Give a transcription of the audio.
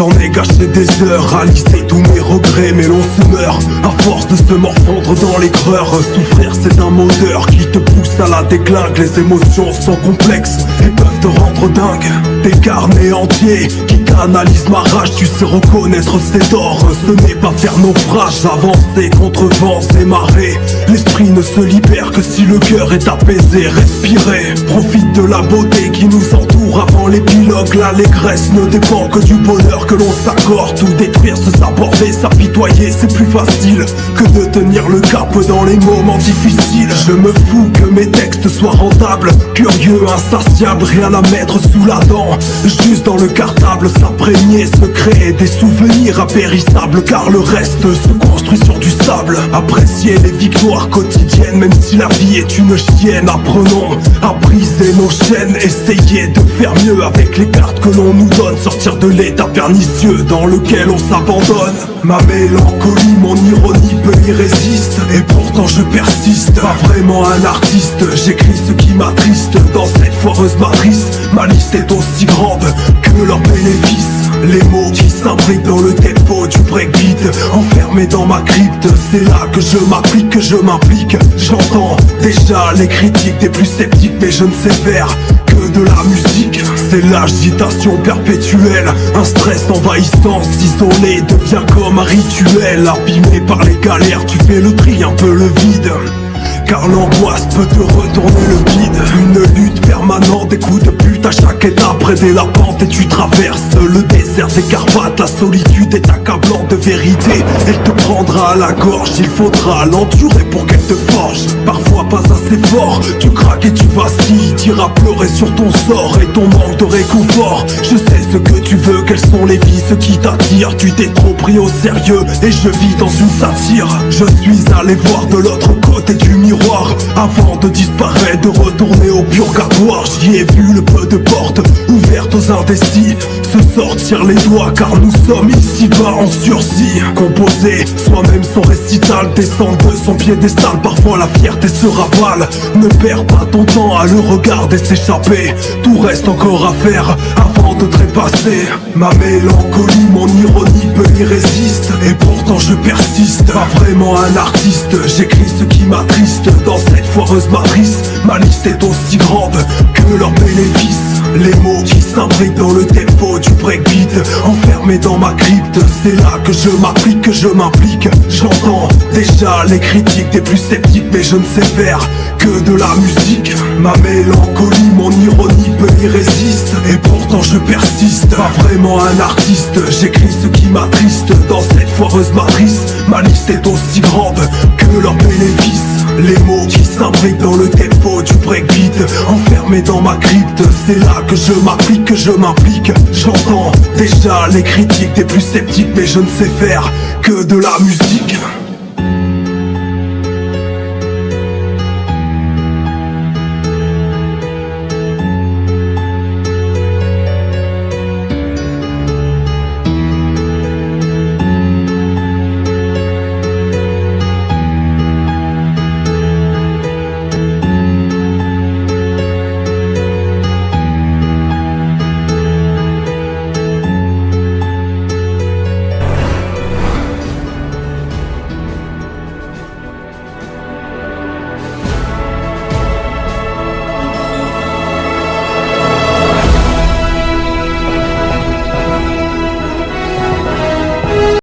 J'en ai gâché des heures à lister tous mes regrets, mais l'on se meurt à force de se morfondre dans l'aigreur. Souffrir c'est un moteur qui te pousse à la déglingue. Les émotions sont complexes et peuvent te rendre dingue. Des carnets entiers qui canalisent ma rage. Tu sais reconnaître ses torts, ce n'est pas faire naufrage. Avancer contre vents et marées. L'esprit ne se libère que si le cœur est apaisé. Respirer, profite de la beauté qui nous entoure avant l'épilogue. L'allégresse ne dépend que du bonheur que l'on s'accorde. Tout détruire, se saborder, s'apitoyer, c'est plus facile que de tenir le cap dans les moments difficiles. Je me fous que mes textes soient rentables, curieux, insatiable, rien à mettre sous la dent. Juste dans le cartable, s'imprégner, se créer des souvenirs impérissables. Car le reste se construit sur du sable. Apprécier les victoires quotidiennes, même si la vie est une chienne. Apprenons à briser nos chaînes, essayer de faire mieux avec les cartes que l'on nous donne. Sortir de l'état pernicieux dans lequel on s'abandonne. Ma mélancolie, mon ironie peu y résiste, et pourtant je persiste. Pas vraiment un artiste, j'écris ce qui m'attriste dans cette foireuse matrice. Ma liste est aussi grande que leurs bénéfices. Les mots qui s'imbriquent dans le tempo du breakbeat, enfermé dans ma crypte. C'est là que je m'applique, que je m'implique. J'entends déjà les critiques des plus sceptiques, mais je ne sais faire que de la musique. C'est l'agitation perpétuelle, un stress envahissant. S'isoler devient comme un rituel. Abîmé par les galères, tu fais le tri, un peu le vide. Car l'angoisse peut te retourner le bide. Une lutte permanente, des coups de pute à chaque étape. Près la pente et tu traverses le désert des Carpates. La solitude est accablante de vérité. Elle te prendra à la gorge, il faudra l'endurer pour qu'elle te forge. Parfois pas assez fort, tu craques et tu vacilles. T'iras pleurer sur ton sort et ton manque de réconfort. Je sais ce que tu veux, quels sont les vices qui t'attirent. Tu t'es trop pris au sérieux et je vis dans une satire. Je suis allé voir de l'autre côté du miroir avant de disparaître, de retourner au purgatoire. J'y ai vu le peu de portes ouvertes aux indécis se sortir les doigts, car nous sommes ici-bas en sursis. Composer soi-même son récital, descendre de son piédestal. Parfois la fierté se ravale. Ne perds pas ton temps à le regarder s'échapper. Tout reste encore à faire avant de trépasser. Ma mélancolie, mon ironie peu y résiste, et pourtant je persiste. Pas vraiment un artiste, j'écris ce qui m'attriste dans cette foireuse matrice. Ma liste est aussi grande que leurs bénéfices. Les mots qui s'imbriquent dans le tempo du breakbeat, enfermé dans ma crypte. C'est là que je m'applique, que je m'implique. J'entends déjà les critiques des plus sceptiques, mais je ne sais faire que de la musique. Ma mélancolie, mon ironie peu y résiste, et pourtant je persiste. Pas vraiment un artiste, j'écris ce qui m'attriste dans cette foireuse matrice. Ma liste est aussi grande que leurs bénéfices. Les mots qui s'imbriquent dans le tempo du breakbeat, enfermé dans ma crypte. C'est là que je m'applique, que je m'implique. J'entends déjà les critiques des plus sceptiques, mais je ne sais faire que de la musique.